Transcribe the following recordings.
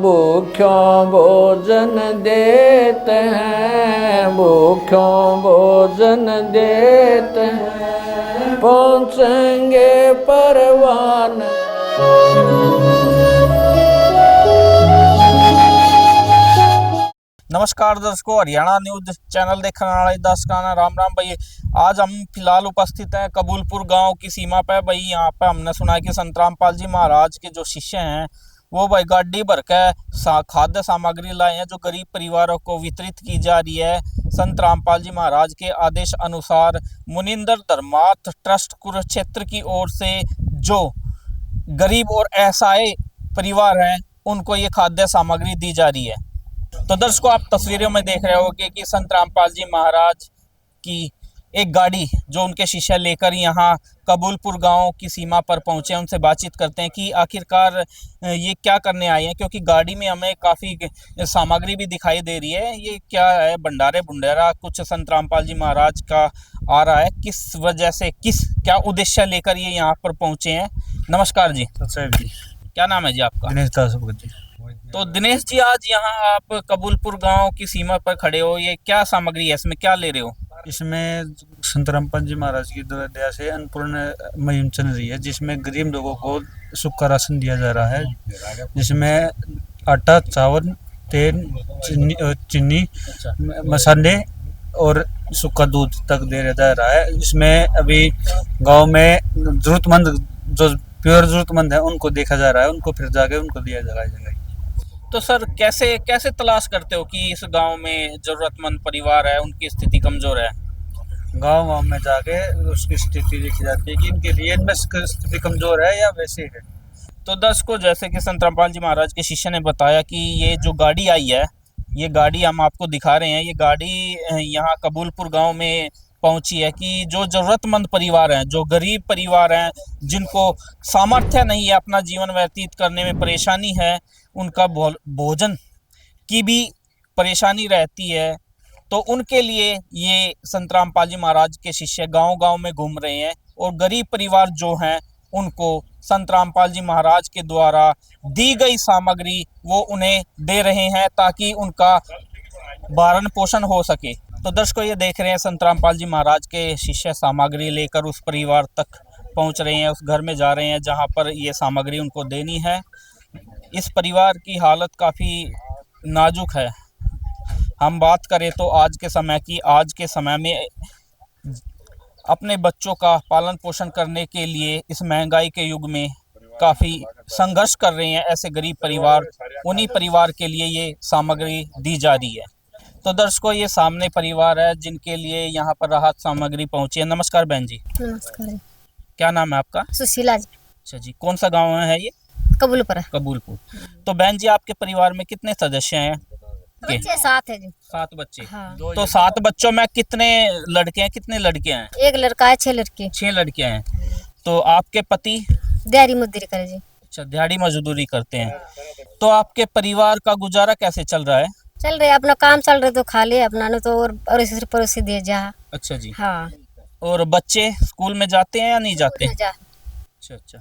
भूख्यों भोजन देते हैं, भूख्यों भोजन देते हैं, पहुँचेंगे परवान। नमस्कार दर्शकों, हरियाणा न्यूज चैनल देखने वाले दर्शकों ने राम राम भाई। आज हम फिलहाल उपस्थित हैं कबूलपुर गांव की सीमा पे भाई। यहाँ पे हमने सुना है कि संत रामपाल जी महाराज के जो शिष्य हैं वो भाई गाड़ी भर के खाद्य सामग्री लाए हैं जो गरीब परिवारों को वितरित की जा रही है। संत रामपाल जी महाराज के आदेश अनुसार मुनिंदर धर्मार्थ ट्रस्ट कुरुक्षेत्र की ओर से जो गरीब और असहाय परिवार हैं उनको ये खाद्य सामग्री दी जा रही है। तो दर्शकों, आप तस्वीरों में देख रहे होंगे कि संत रामपाल जी महाराज की एक गाड़ी जो उनके शिष्य लेकर यहाँ कबूलपुर गांव की सीमा पर पहुंचे। उनसे बातचीत करते हैं कि आखिरकार ये क्या करने आए हैं, क्योंकि गाड़ी में हमें काफ़ी सामग्री भी दिखाई दे रही है। ये क्या है, भंडारे भुंडारा कुछ संत रामपाल जी महाराज का आ रहा है, किस वजह से, क्या उद्देश्य लेकर ये यहाँ पर पहुँचे हैं। नमस्कार जी। जी, क्या नाम है जी आपका? दिनेश दास जी। तो दिनेश जी, आज यहाँ आप कबूलपुर गांव की सीमा पर खड़े हो, ये क्या सामग्री है, इसमें क्या ले रहे हो? इसमें संत रामपाल जी महाराज की दया से अन्नपूर्ण मुहिम चल रही है, जिसमें गरीब लोगों को सूखा राशन दिया जा रहा है, जिसमें आटा, चावल, तेल, चीनी, मसाले और सूखा दूध तक दिया जा रहा है। इसमें अभी गांव में जरूरतमंद, जो प्योर जरूरतमंद है, उनको देखा जा रहा है, उनको फिर जाके उनको दिया जा रहा है। तो सर, कैसे तलाश करते हो कि इस गांव में जरूरतमंद परिवार है, उनकी स्थिति कमजोर है? गांव में जाके उसकी स्थिति देखी जाती है कि इनके लिए इनमें स्थिति कमजोर है या वैसे है। तो दर्शकों, जैसे कि संत रामपाल जी महाराज के शिष्य ने बताया कि ये जो गाड़ी आई है, ये गाड़ी हम आपको दिखा रहे हैं, ये गाड़ी यहाँ कबूलपुर गांव में पहुंची है कि जो ज़रूरतमंद परिवार हैं, जो गरीब परिवार हैं, जिनको सामर्थ्य नहीं है, अपना जीवन व्यतीत करने में परेशानी है, उनका भोजन की भी परेशानी रहती है, तो उनके लिए ये संत रामपाल जी महाराज के शिष्य गांव-गांव में घूम रहे हैं और गरीब परिवार जो हैं उनको संत रामपाल जी महाराज के द्वारा दी गई सामग्री वो उन्हें दे रहे हैं ताकि उनका भरण पोषण हो सके। तो दर्शकों, ये देख रहे हैं संत रामपाल जी महाराज के शिष्य सामग्री लेकर उस परिवार तक पहुंच रहे हैं, उस घर में जा रहे हैं जहां पर ये सामग्री उनको देनी है। इस परिवार की हालत काफ़ी नाजुक है। हम बात करें तो आज के समय की, आज के समय में अपने बच्चों का पालन पोषण करने के लिए इस महंगाई के युग में काफ़ी संघर्ष कर रहे हैं ऐसे गरीब परिवार। उन्हीं परिवार के लिए ये सामग्री दी जा रही है। तो दर्शकों, ये सामने परिवार है जिनके लिए यहाँ पर राहत सामग्री पहुँची है। नमस्कार बहन जी। नमस्कार। क्या नाम है आपका? सुशीला जी। अच्छा जी, कौन सा गाँव है ये? कबूलपुर। कबूलपुर। तो बहन जी, आपके परिवार में कितने सदस्य हैं? बच्चे 7 है जी। 7 बच्चे। हाँ। तो 7 बच्चों में कितने लड़के हैं, कितने लड़कियां हैं? एक लड़का है, 6 लड़के। 6 लड़कियां हैं। तो आपके पति? दिहाड़ी मजदूरी करे जी। अच्छा, दिहाड़ी मजदूरी करते हैं। तो आपके परिवार का गुजारा कैसे चल रहा है? चल रहे, अपना काम चल रहे तो खा ले, अपना ने तो और इस पड़ोसी दे जा। अच्छा जी। हाँ। और बच्चे स्कूल में जाते हैं या नहीं जाते? अच्छा अच्छा,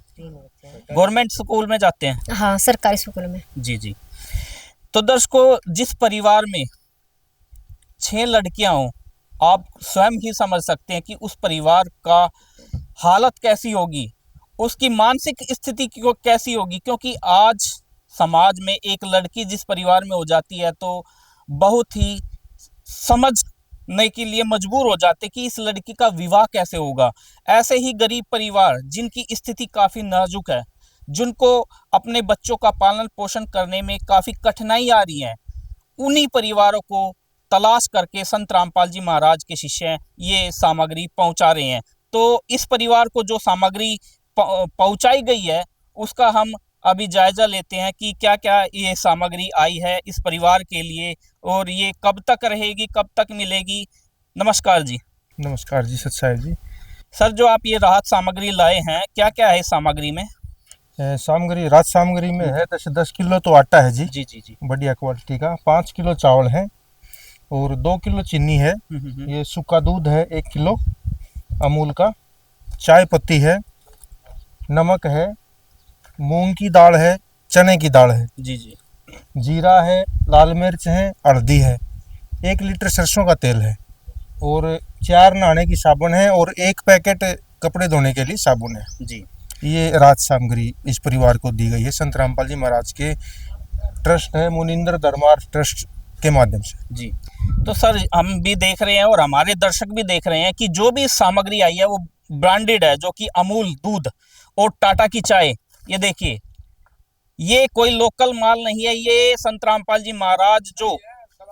गवर्नमेंट स्कूल में जाते हैं? हाँ, सरकारी स्कूल में। जी जी। तो दर्शकों, जिस परिवार में 6 लड़कियां हों, आप स्वयं ही समझ सकते हैं कि उस परिवार का हालत कैसी होगी, उसकी मानसिक स्थिति कैसी होगी। क्योंकि आज समाज में एक लड़की जिस परिवार में हो जाती है तो बहुत ही समझने के लिए मजबूर हो जाते कि इस लड़की का विवाह कैसे होगा। ऐसे ही गरीब परिवार जिनकी स्थिति काफ़ी नाजुक है, जिनको अपने बच्चों का पालन पोषण करने में काफ़ी कठिनाई आ रही है, उन्हीं परिवारों को तलाश करके संत रामपाल जी महाराज के शिष्य ये सामग्री पहुंचा रहे हैं। तो इस परिवार को जो सामग्री पहुंचाई गई है उसका हम अभी जायज़ा लेते हैं कि क्या क्या ये सामग्री आई है इस परिवार के लिए और ये कब तक रहेगी, कब तक मिलेगी। नमस्कार जी। नमस्कार जी, सच्चाई जी। सर, जो आप ये राहत सामग्री लाए हैं, क्या क्या है इस सामग्री में? सामग्री, राहत सामग्री में है 10 किलो तो आटा है जी। जी जी जी। बढ़िया क्वालिटी का। 5 किलो चावल है और 2 किलो चीनी है। ये सूखा दूध है 1 किलो अमूल का। चाय पत्ती है, नमक है, मूंग की दाल है, चने की दाल है। जी जी। जीरा है, लाल मिर्च है, हल्दी है, 1 लीटर सरसों का तेल है और 4 नहाने की साबुन है और 1 पैकेट कपड़े धोने के लिए साबुन है। जी ये राज सामग्री इस परिवार को दी गई है संत रामपाल जी महाराज के ट्रस्ट है मुनिंदर धर्मार्थ ट्रस्ट के माध्यम से। जी। तो सर हम भी देख रहे हैं और हमारे दर्शक भी देख रहे हैं कि जो भी सामग्री आई है वो ब्रांडेड है, जो कि अमूल दूध और टाटा की चाय, ये देखिए, ये कोई लोकल माल नहीं है, ये संत रामपाल जी महाराज जो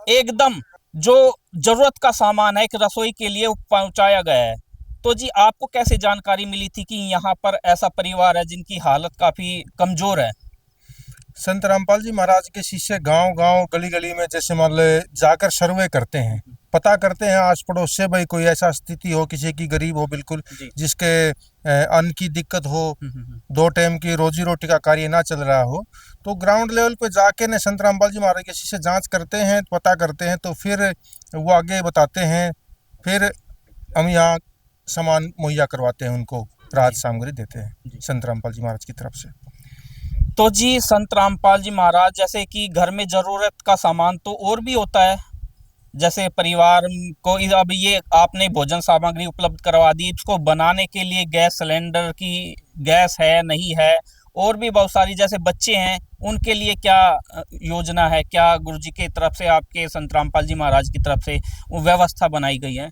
एकदम जो जरूरत का सामान है एक रसोई के लिए पहुंचाया गया है। तो जी आपको कैसे जानकारी मिली थी कि यहाँ पर ऐसा परिवार है जिनकी हालत काफी कमजोर है? संत रामपाल जी महाराज के शिष्य गांव गांव गली गली में जैसे मान लो जाकर सर्वे करते हैं, पता करते हैं आस पड़ोस से, भाई कोई ऐसा स्थिति हो किसी की गरीब हो बिल्कुल, जिसके अन्न की दिक्कत हो, 2 टाइम की रोजी रोटी का कार्य ना चल रहा हो, तो ग्राउंड लेवल पे जाके ने संत रामपाल जी महाराज के शिष्य जांच करते हैं, पता करते हैं, तो फिर वो आगे बताते हैं, फिर हम यहाँ सामान मुहैया करवाते हैं, उनको राज सामग्री देते हैं संत रामपाल जी महाराज की तरफ से। तो जी संत रामपाल जी महाराज जैसे कि घर में जरूरत का सामान तो और भी होता है, जैसे परिवार को अब ये आपने भोजन सामग्री उपलब्ध करवा दी, इसको बनाने के लिए गैस सिलेंडर की गैस है नहीं है, और भी बहुत सारी, जैसे बच्चे हैं उनके लिए क्या योजना है, क्या गुरुजी की तरफ से आपके संत रामपाल जी महाराज की तरफ से वो व्यवस्था बनाई गई है?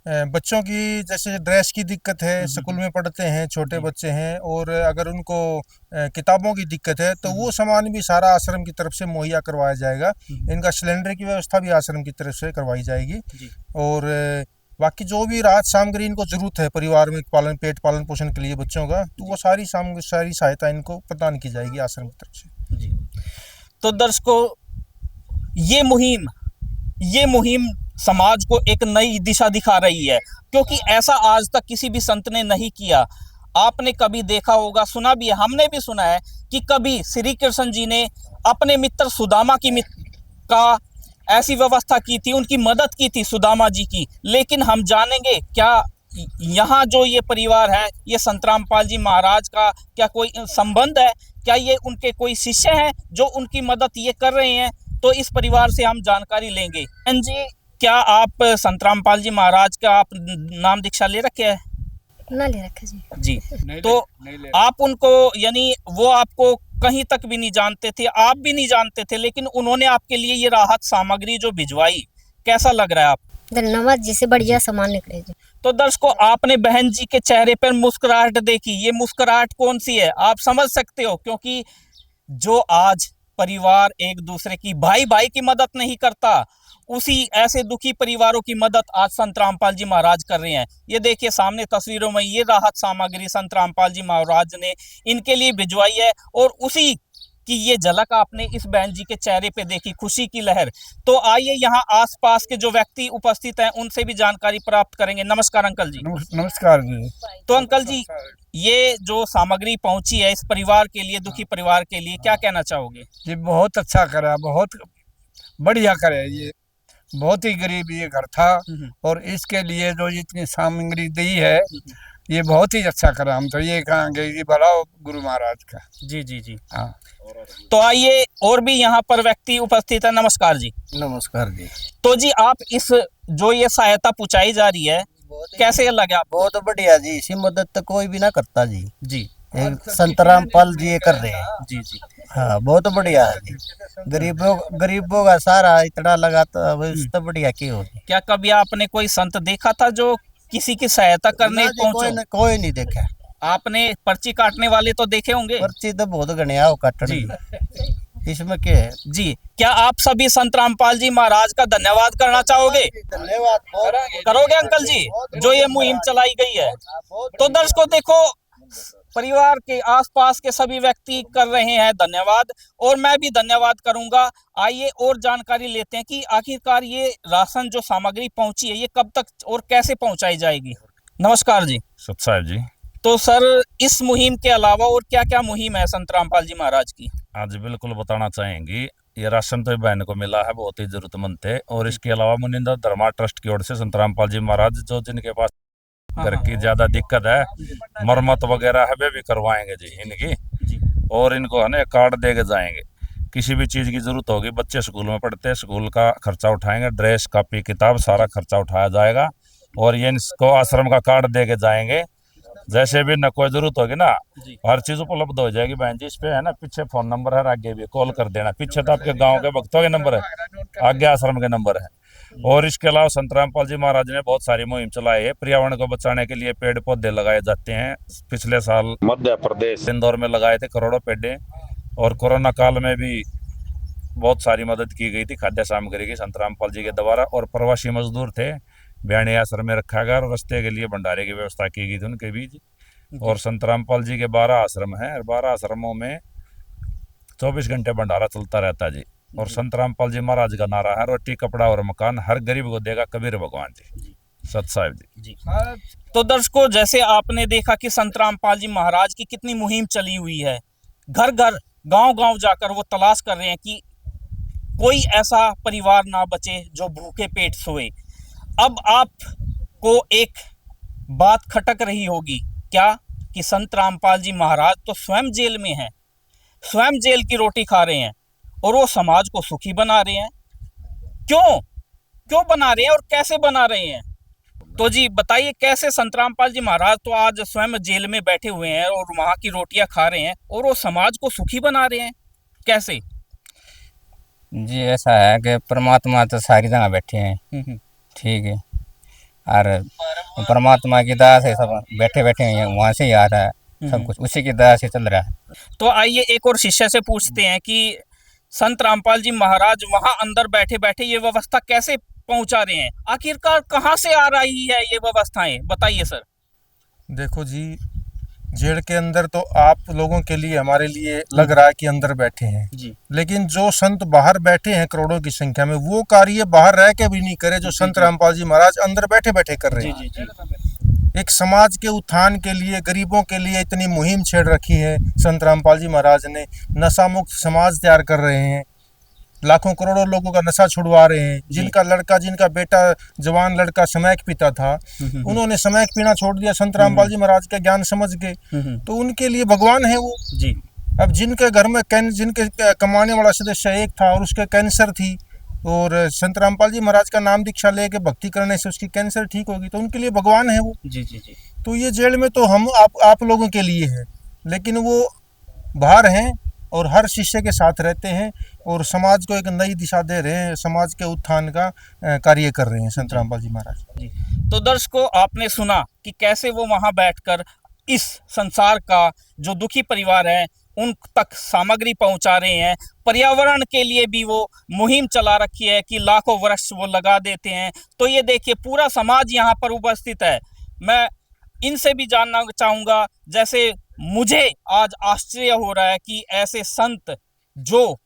बच्चों की जैसे ड्रेस की दिक्कत है, स्कूल में पढ़ते हैं, छोटे बच्चे हैं, और अगर उनको किताबों की दिक्कत है तो वो सामान भी सारा आश्रम की तरफ से मुहैया करवाया जाएगा। इनका सिलेंडर की व्यवस्था भी आश्रम की तरफ से करवाई जाएगी। और बाकी जो भी राहत सामग्री इनको जरूरत है परिवार में पेट पालन पोषण के लिए बच्चों का, तो वो सारी सहायता इनको प्रदान की जाएगी आश्रम की तरफ से। जी। तो दर्शकों, ये मुहिम समाज को एक नई दिशा दिखा रही है, क्योंकि ऐसा आज तक किसी भी संत ने नहीं किया। आपने कभी देखा होगा, सुना भी है, हमने भी सुना है कि कभी श्री कृष्ण जी ने अपने मित्र सुदामा का ऐसी व्यवस्था की थी, उनकी मदद की थी सुदामा जी की। लेकिन हम जानेंगे क्या यहाँ जो ये परिवार है, ये संत रामपाल जी महाराज का क्या कोई संबंध है, क्या ये उनके कोई शिष्य हैं जो उनकी मदद ये कर रहे हैं? तो इस परिवार से हम जानकारी लेंगे। जी, क्या आप संत रामपाल जी महाराज का आप नाम दीक्षा ले रखे है? ना ले रखा जी। जी, तो आप उनको, यानी वो आपको कहीं तक भी नहीं जानते थे, आप भी नहीं जानते थे, लेकिन उन्होंने आपके लिए ये राहत सामग्री जो भिजवाई, कैसा लग रहा है आप? धन्यवाद जी, से बढ़िया सामान निकले जी। तो दर्शकों, आपने बहन जी के चेहरे पर मुस्कुराहट देखी, ये मुस्कुराहट कौन सी है आप समझ सकते हो, क्योंकि जो आज परिवार एक दूसरे की भाई की मदद नहीं करता, उसी ऐसे दुखी परिवारों की मदद आज संत रामपाल जी महाराज कर रहे हैं। ये देखिए सामने तस्वीरों में ये राहत सामग्री संत रामपाल जी महाराज ने इनके लिए भिजवाई है, और उसी की ये झलक आपने इस बहन जी के चेहरे पे देखी, खुशी की लहर। तो आइए यहाँ आसपास के जो व्यक्ति उपस्थित हैं उनसे भी जानकारी प्राप्त करेंगे। नमस्कार अंकल जी। नमस्कार जी। तो अंकल जी, ये जो सामग्री पहुंची है इस परिवार के लिए, दुखी परिवार के लिए, क्या कहना चाहोगे? ये बहुत अच्छा करा, बहुत बढ़िया करे। ये बहुत ही गरीब ये घर था, और इसके लिए जो इतनी सामग्री दी है ये बहुत ही अच्छा करा। हम तो ये कहेंगे ये भला गुरु महाराज का। जी जी जी, हाँ। तो आइए और भी यहाँ पर व्यक्ति उपस्थित है। नमस्कार जी। नमस्कार जी। तो जी, आप इस जो ये सहायता पहुंचाई जा रही है, कैसे लगे आप? बहुत बढ़िया जी, इसी मदद तो कोई भी ना करता जी। जी, संत रामपाल जी ये कर रहे हैं। जी जी, हाँ, बहुत बढ़िया है जी। गरीबों का सारा इतना लगाता, तो बढ़िया की होगी। क्या कभी आपने कोई संत देखा था जो किसी की सहायता करने पहुंचे? कोई नहीं देखा। आपने पर्ची काटने वाले तो देखे होंगे। पर्ची तो बहुत गणिया हो काटने, इसमें क्या है जी। क्या आप सभी संत रामपाल जी महाराज का धन्यवाद करना चाहोगे? धन्यवाद करोगे अंकल जी, जो ये मुहिम चलाई गई है? तो दर्शकों देखो, परिवार के आसपास के सभी व्यक्ति कर रहे हैं धन्यवाद, और मैं भी धन्यवाद करूंगा। आइए और जानकारी लेते हैं कि आखिरकार ये राशन जो सामग्री पहुंची है ये कब तक और कैसे पहुंचाई जाएगी। नमस्कार जी। सत साहब जी। तो सर, इस मुहिम के अलावा और क्या क्या मुहिम है संत रामपाल जी महाराज की? आज बिल्कुल बताना चाहेंगे, ये राशन तो बहन को मिला है, बहुत ही जरूरतमंद थे। और इसके अलावा मुनिंदर धर्मा ट्रस्ट की ओर से संत रामपाल जी महाराज जो जिनके पास घर की ज्यादा दिक्कत है, मरम्मत वगैरह है, वे भी करवाएंगे जी इनकी। और इनको है ना कार्ड दे के जाएंगे, किसी भी चीज़ की ज़रूरत होगी, बच्चे स्कूल में पढ़ते हैं, स्कूल का खर्चा उठाएंगे, ड्रेस कॉपी किताब सारा खर्चा उठाया जाएगा। और ये इसको आश्रम का कार्ड दे के जाएंगे, जैसे भी न कोई ज़रूरत होगी ना, हर चीज़ उपलब्ध हो जाएगी। बहन जी, इस पे है ना, पीछे फ़ोन नंबर है, आगे भी कॉल कर देना। पीछे तो आपके गाँव के भक्तों के नंबर है, आगे आश्रम के नंबर है। और इसके अलावा संत रामपाल जी महाराज ने बहुत सारी मुहिम चलाई है। पर्यावरण को बचाने के लिए पेड़ पौधे लगाए जाते हैं। पिछले साल मध्य प्रदेश इंदौर में लगाए थे करोड़ों पेड़। और कोरोना काल में भी बहुत सारी मदद की गई थी खाद्य सामग्री की संत रामपाल जी के द्वारा। और प्रवासी मजदूर थे, बयानी आश्रम में रखा गया और रास्ते के लिए भंडारे की व्यवस्था की गई थी उनके बीच। और संत रामपाल जी के 12 आश्रम हैं और 12 आश्रमों में 24 घंटे भंडारा चलता रहता है जी। और संत रामपाल जी महाराज का नारा है, रोटी कपड़ा और मकान हर गरीब को देगा कबीर भगवान जी। सत साहिब जी। तो दर्शकों, जैसे आपने देखा कि संत रामपाल जी महाराज की कितनी मुहिम चली हुई है। घर घर गांव गांव जाकर वो तलाश कर रहे हैं कि कोई ऐसा परिवार ना बचे जो भूखे पेट सोए। अब आपको एक बात खटक रही होगी क्या, कि संत रामपाल जी महाराज तो स्वयं जेल में हैं, स्वयं जेल की रोटी खा रहे हैं और वो समाज को सुखी बना रहे हैं। क्यों बना रहे हैं और कैसे बना रहे हैं? तो जी बताइए, कैसे संत रामपाल जी महाराज तो आज स्वयं जेल में बैठे हुए हैं और वहां की रोटियां खा रहे हैं और वो समाज को सुखी बना रहे हैं, कैसे? जी ऐसा है कि परमात्मा तो सारी जगह बैठे हैं, ठीक है, और परमात्मा की दया से सब बैठे बैठे हैं, वहाँ से ही आ रहा है सब कुछ, उसी की दया से चल रहा है। तो आइए एक और शिष्य से पूछते हैं कि संत रामपाल जी महाराज वहां अंदर बैठे बैठे ये व्यवस्था कैसे पहुंचा रहे हैं, आखिरकार कहां से आ रही है ये व्यवस्थाएं, बताइए सर। देखो जी, जेल के अंदर तो आप लोगों के लिए, हमारे लिए लग रहा है कि अंदर बैठे हैं जी, लेकिन जो संत बाहर बैठे हैं करोड़ों की संख्या में, वो कार्य बाहर रह के भी नहीं करे जो संत रामपाल जी महाराज अंदर बैठे बैठे कर रहे हैं। एक समाज के उत्थान के लिए, गरीबों के लिए इतनी मुहिम छेड़ रखी है संत रामपाल जी महाराज ने। नशा मुक्त समाज तैयार कर रहे हैं, लाखों करोड़ों लोगों का नशा छुड़वा रहे हैं। जिनका बेटा जवान लड़का समैक पीता था, उन्होंने समैक पीना छोड़ दिया संत रामपाल जी महाराज का ज्ञान समझ के, तो उनके लिए भगवान है वो जी। अब जिनके घर में जिनके कमाने वाला सदस्य एक था और उसके कैंसर थी, और संत रामपाल जी महाराज का नाम दीक्षा लेके भक्ति करने से उसकी कैंसर ठीक होगी, तो उनके लिए भगवान है वो जी जी जी। तो ये जेल में तो हम आप लोगों के लिए है, लेकिन वो बाहर हैं और हर शिष्य के साथ रहते हैं और समाज को एक नई दिशा दे रहे हैं, समाज के उत्थान का कार्य कर रहे हैं संत रामपाल जी महाराज जी। तो दर्शकों, आपने सुना कि कैसे वो वहां बैठकर इस संसार का जो दुखी परिवार है उन तक सामग्री पहुंचा रहे हैं। पर्यावरण के लिए भी वो मुहिम चला रखी है कि लाखों वृक्ष वो लगा देते हैं। तो ये देखिए, पूरा समाज यहाँ पर उपस्थित है। मैं इनसे भी जानना चाहूँगा, जैसे मुझे आज आश्चर्य हो रहा है कि ऐसे संत जो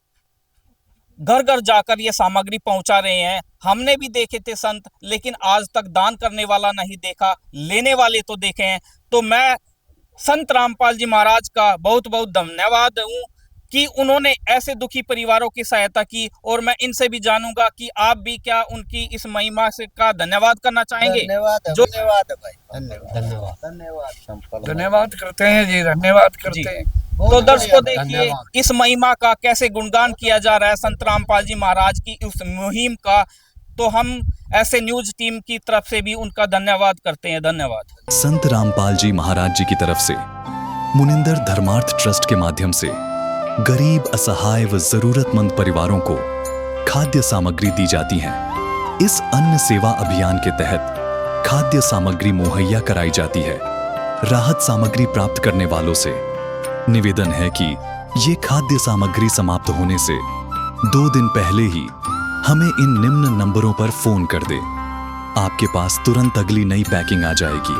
घर घर जाकर ये सामग्री पहुंचा रहे हैं, हमने भी देखे थे संत, लेकिन आज तक दान करने वाला नहीं देखा, लेने वाले तो देखे हैं। तो मैं संत रामपाल जी महाराज का बहुत बहुत धन्यवाद हूँ कि उन्होंने ऐसे दुखी परिवारों की सहायता की। और मैं इनसे भी जानूंगा कि आप भी क्या उनकी इस महिमा से का धन्यवाद करना चाहेंगे? धन्यवाद करते हैं जी, धन्यवाद करते हैं। तो दर्शकों देखिए इस महिमा का कैसे गुणगान किया जा रहा है संत रामपाल जी महाराज की उस मुहिम का। तो हम ऐसे न्यूज टीम की तरफ से भी उनका धन्यवाद करते हैं। धन्यवाद। संत रामपाल जी महाराज जी की तरफ से मुनिंदर धर्मार्थ ट्रस्ट के माध्यम से गरीब, असहाय व जरूरतमंद परिवारों को खाद्य सामग्री दी जाती है। इस अन्न सेवा अभियान के तहत खाद्य सामग्री मुहैया कराई जाती है। राहत सामग्री प्राप्त करने वालों से निवेदन है कि ये खाद्य सामग्री समाप्त होने से 2 दिन पहले ही हमें इन निम्न नंबरों पर फोन कर दे। आपके पास तुरंत अगली नई पैकिंग आ जाएगी।